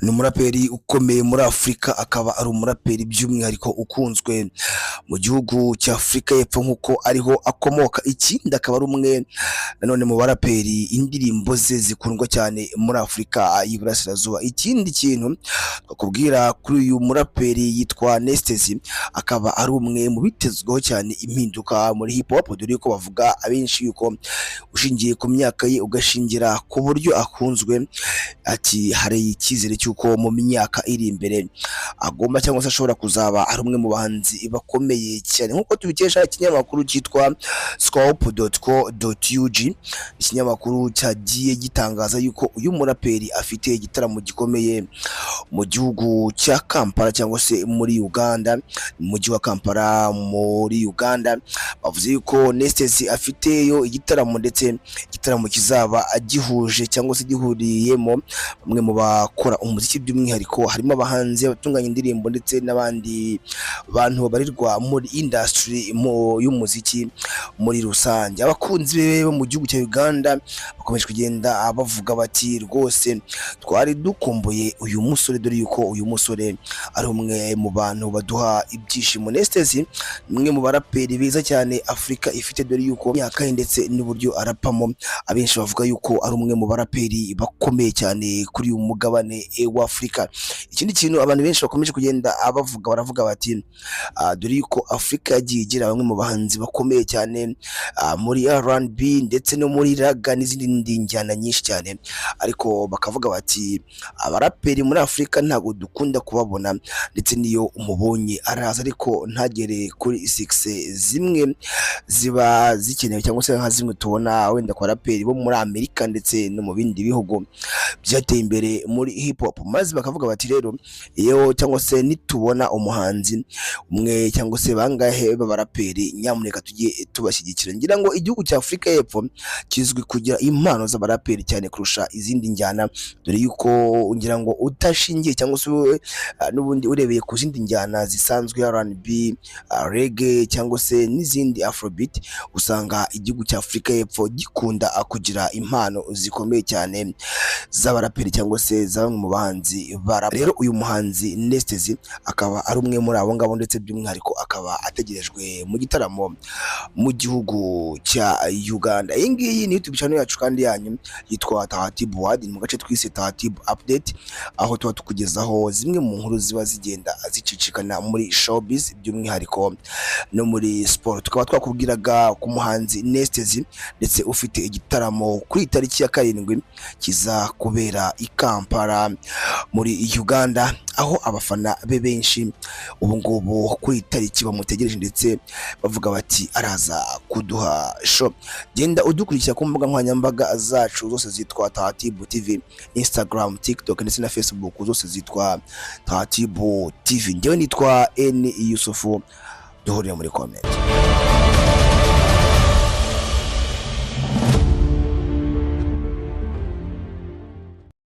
Ni umuraperi ukomeye muri Afurika, akaba ari umuraperi by'umwihariko ukunzwe mu gihugu cya Afurika y'Epfo nk'uko ariho akomoka. Ikindi akaba ari umwe nanone mu baraperi indirimbo ze zikundwa cyane muri Afurika y'Iburasirazuba. Ikindi kintu bakubwira kuri uyu muraperi yitwa Nestezi, akaba ari umwe mu bitezweho cyane impinduka muri hip hop, dore ko bavuga abenshi yuko ushingiye ku myaka ye ugashingira ku buryo akunzwe, ati hari icyizere cy'uko mu myaka iri imbere agomba cyangwa se ashobora kuzaba ari umwe mu bahanzi bakomeye cyane, nk'uko tubikesha ikinyamakuru cyitwa scope.co.ug. Ikinyamakuru cyagiye gitangaza yuko uyu muraperi afite igitaramo gikomeye mu gihugu cya Kampala cyangwa se muri Uganda, mu mujyi wa Kampala muri Uganda. Bavuze yuko Nestezi afiteyo igitaramo, ndetse igitaramo kizaba gihuje cyangwa se gihuriyemo bamwe mu bakora umuziki, by'umwihariko harimo abahanzi, abatunganya indirimbo ndetse n'abandi bantu babarirwa muri industry y'umuziki muri rusange. Abakunzi be bo mu gihugu cya Uganda bakomeje kugenda bavuga bati rwose twari dukumbuye uyu musore, dore yuko uyu musore ari umwe mu bantu baduha ibyishimo. Nestezi ni umwe mu baraperi beza cyane Afurika ifite, dore yuko imyaka ye ndetse n'uburyo arapamo abenshi bavuga yuko ari umwe mu baraperi bakomeye cyane kuri uyu mugabane wa Afurika. Ikindi kintu abantu benshi bakomeje kugenda baravuga bati dore yuko Afurika yagiye igira bamwe mu bahanzi bakomeye cyane muri R&B ndetse no muri raga n'izindi njyana nyinshi cyane, ariko bakavuga bati abaraperi muri Afurika ntabwo dukunda kubabona, ndetse niyo umubonye araza ariko ntagere kuri success zimwe ziba zikenewe, cyangwa se nka zimwe tubona wenda kwa raperi bo muri Amerika ndetse no mu bindi bihugu byateye imbere muri hip hop. Maze bakavuga bati rero iyo cyangwa se nitubona umuhanzi umwe cyangwa se bangahe b'abaraperi, nyamuneka tujye tubashyigikira. Ngira ngo igihugu cya Afurika y'Epfo kizwi kugira impano z'abaraperi cyane kurusha izindi njyana, dore yuko ngira ngo utashingiye cyangwa se n'ubundi urebeye ku zindi njyana zisanzwe R&B, reggae cyangwa se n'izindi afrobeat, usanga igihugu cya Afurika y'Epfo gikunda kugira impano zikomeye cyane z'abaraperi cyangwa se za bamwe mu bahanzi barapa. Rero uyu muhanzi Nestezi akaba ari umwe muri abo ngabo, ndetse by'umwihariko akaba ategerejwe mu gitaramo mu gihugu cya Uganda. Iyi ngiyi ni YouTube channel yacu kandi yanyu yitwa Tahatibu World, mu gace twise Tahatibu Update, aho tuba tukugezaho zimwe mu nkuru ziba zigenda zicicikana muri showbiz, by'umwihariko no muri sport. Tukaba twakubwiraga ku muhanzi Nestezi ndetse ufite igitaramo kuri tariki ya 7 kiza kubera i Kampala muri Uganda, aho abafana be benshi ubu ngubu kuri tariki bamutegereje ndetse bavuga bati araza kuduha show. Genda udukurikira ku mbuga nkoranyambaga zacu zose zitwa Tahatibu TV, Instagram, TikTok ndetse na Facebook, zose zitwa Tahatibu TV. Njyewe nitwa N Yusufu, duhurira muri comment.